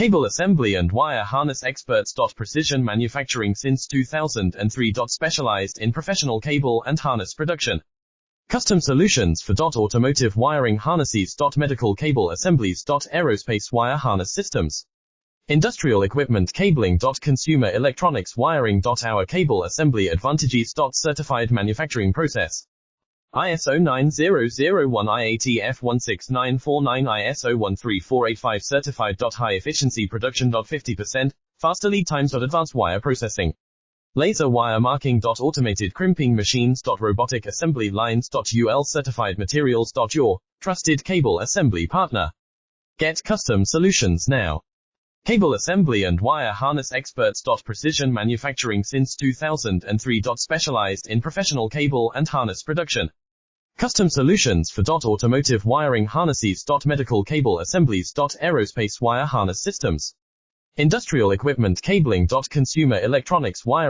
Cable assembly and wire harness experts. Precision manufacturing since 2003. Specialized in professional cable and harness production. Custom solutions for automotive wiring harnesses. Medical cable assemblies. Aerospace wire harness systems. Industrial equipment cabling. Consumer electronics wiring. Our cable assembly advantages. Certified manufacturing process. ISO 9001 IATF 16949 ISO 13485 certified. High efficiency production. 50% faster lead times. Advanced wire processing. Laser wire marking. Automated crimping machines. Robotic assembly lines. UL certified materials. Your trusted cable assembly partner. Get custom solutions now. Cable assembly and wire harness experts. Precision manufacturing since 2003. Specialized in professional cable and harness production. Custom solutions for automotive wiring harnesses. Medical cable assemblies. Aerospace wire harness systems. Industrial equipment cabling. Consumer electronics wiring.